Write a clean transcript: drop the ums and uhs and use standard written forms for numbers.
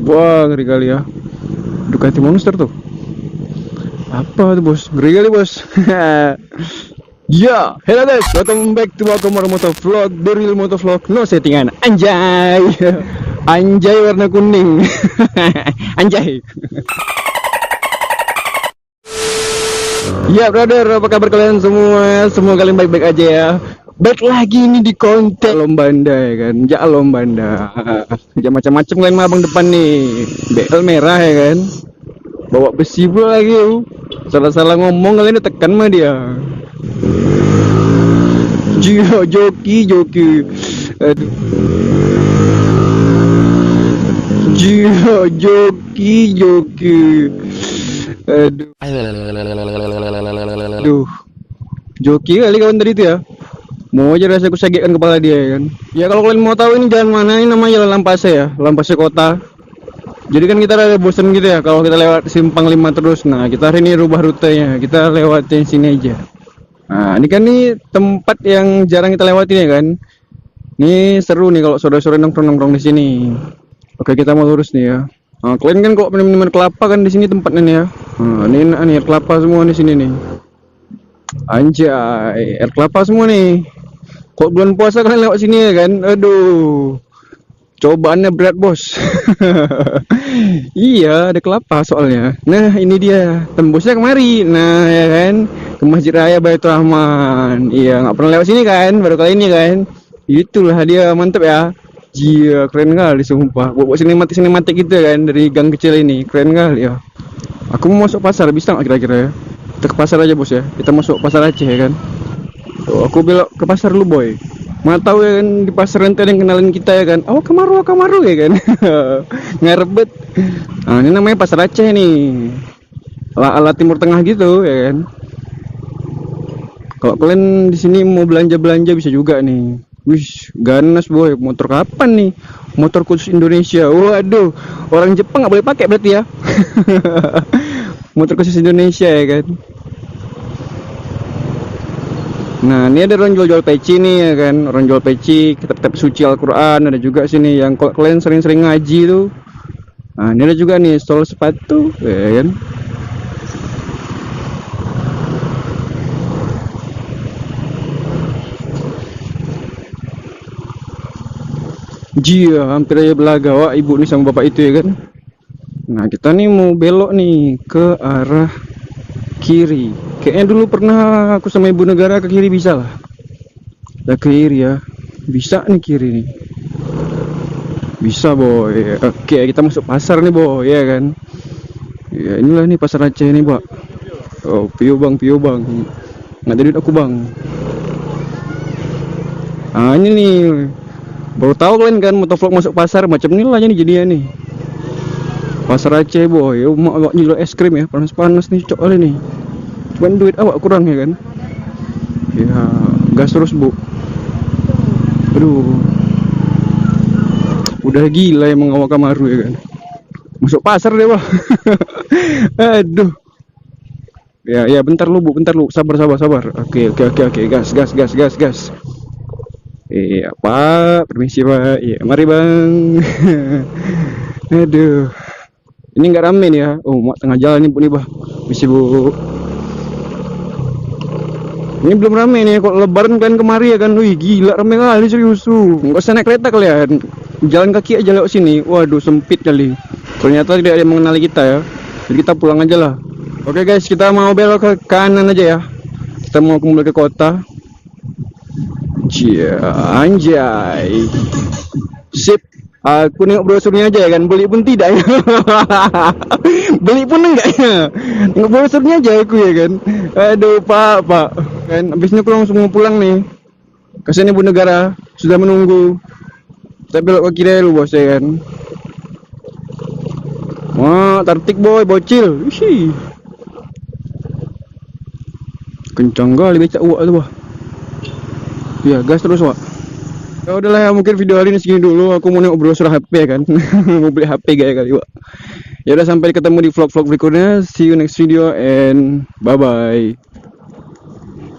Wah, ngeri kali ya. Ducati Monster tuh. Apa tuh bos? Ngeri kali bos. Ya, hello guys, welcome back to Wakomar Moto Vlog, The Real Moto Vlog, no settingan. Anjay. Anjay warna kuning. Anjay. Ya brother, apa kabar kalian semua? Semoga kalian baik-baik aja ya. Baik lagi ini di konten Lombanda ya kan, ya Lombanda. Ya macam-macam kalian mah abang depan nih, BL merah ya kan. Bawa besi pula lagi yuk. Salah-salah ngomong kalian tekan mah dia. Joki. Aduh. Joki. Aduh. Joki kali kawan tadi itu ya. Mau aja rasa aku sagitkan kepala dia ya kan. Ya kalau kalian mau tahu ini jalan mana, ini namanya Jalan Lampase ya, Lampase Kota. Jadi kan kita ada bosen gitu ya kalau kita lewat simpang 5 terus. Nah, kita hari ini rubah rutenya. Kita lewatin sini aja. Nah, ini kan nih tempat yang jarang kita lewatin ya kan. Ini seru nih kalau sore-sore nongkrong-nongkrong di sini. Oke, kita mau lurus nih ya. Nah, kalian kan kok minum kelapa kan di sini tempatnya nih ya. Nah, ini enak nih, air kelapa semua di sini nih. Anjay, air kelapa semua nih. Kok bulan puasa kalian lewat sini ya kan? Aduh. Cobaannya berat bos. Iya, ada kelapa soalnya. Nah, ini dia tembusnya kemari. Nah, ya kan, ke Masjid Raya Baitur Rahman. Iya, nggak pernah lewat sini kan, baru kali ini kan. Itulah dia, mantep ya. Iya, keren kali sumpah. Buat sinematik gitu kan dari gang kecil ini, keren kali ya. Aku mau masuk pasar, bisa nggak kira-kira ya? Kita ke pasar aja bos ya. Kita masuk pasar Aceh ya kan. Tuh, aku belok ke pasar lu boy. Mana tahu ya kan di pasar nanti ada yang kenalin kita ya kan. Oh kamaru ya kan. Ngerebet. Nah ini namanya pasar Aceh nih. Ala Timur Tengah gitu ya kan. Kalau kalian di sini mau belanja bisa juga nih. Wih ganas boy. Motor kapan nih? Motor khusus Indonesia. Waduh, orang Jepang nggak boleh pakai berarti ya. Motor khusus Indonesia ya kan. Nah ini ada orang jual peci nih ya kan, orang jual peci, kitab-kitab suci Al-Quran ada juga sini yang kalau kalian sering-sering ngaji tuh. Nah ini ada juga nih stol sepatu ya kan. Jia hampir aja belaga wah ibu nih sama bapak itu ya kan. Nah kita nih mau belok nih ke arah kiri. Kayaknya dulu pernah aku sama ibu negara ke kiri bisa lah. Ya ke kiri ya. Bisa nih kiri nih. Bisa boy. Oke kita masuk pasar nih boy ya kan. Ya inilah nih pasar Aceh nih pak. Oh pio bang. Nggak ada duit aku bang. Ah ini nih. Baru tahu kalian kan motovlog masuk pasar macam ini lah nih jadinya nih. Pasar Aceh boy. Mak jual es krim ya. Panas nih cok kali nih. Cuman duit awak kurang ya kan. Ya gas terus bu. Aduh. Udah gila emang awak Kamaru ya kan. Masuk pasar deh wah. Aduh. Ya bentar lu bu, sabar. Oke. Gas. Iya pak, permisi pak. Iya mari bang. Aduh. Ini nggak rame nih ya. Oh mak tengah jalan nih bu nih bah. Misi bu. Ini belum rame nih, kok lebaran kalian kemari ya kan. Wih gila rame kali serius tuh. Nggak usah naik kereta kalian, jalan kaki aja lewat sini. Waduh sempit kali. Ternyata tidak ada yang mengenali kita ya. Jadi kita pulang aja lah. Oke guys, kita mau belok ke kanan aja ya. Kita mau kembali ke kota. Anjay. Sip. Aku nengok brosurnya aja ya kan, beli pun tidak ya. Beli pun enggak ya. Nengok brosurnya aja aku ya kan. Aduh pak kan habisnya aku langsung mau pulang nih. Kasihan ibu negara sudah menunggu. Kita belok ke kiri dulu bos ya kan. Wah tartik boy bocil. Isi. Kencang kali becak uak tuh wah. Ya gas terus wak. Ya udahlah ya mungkin video hari ini segini dulu. Aku mau nengok brosur HP ya kan. Mau beli HP gaya kali wak. Ya udah sampai ketemu di vlog-vlog berikutnya. See you next video and bye bye.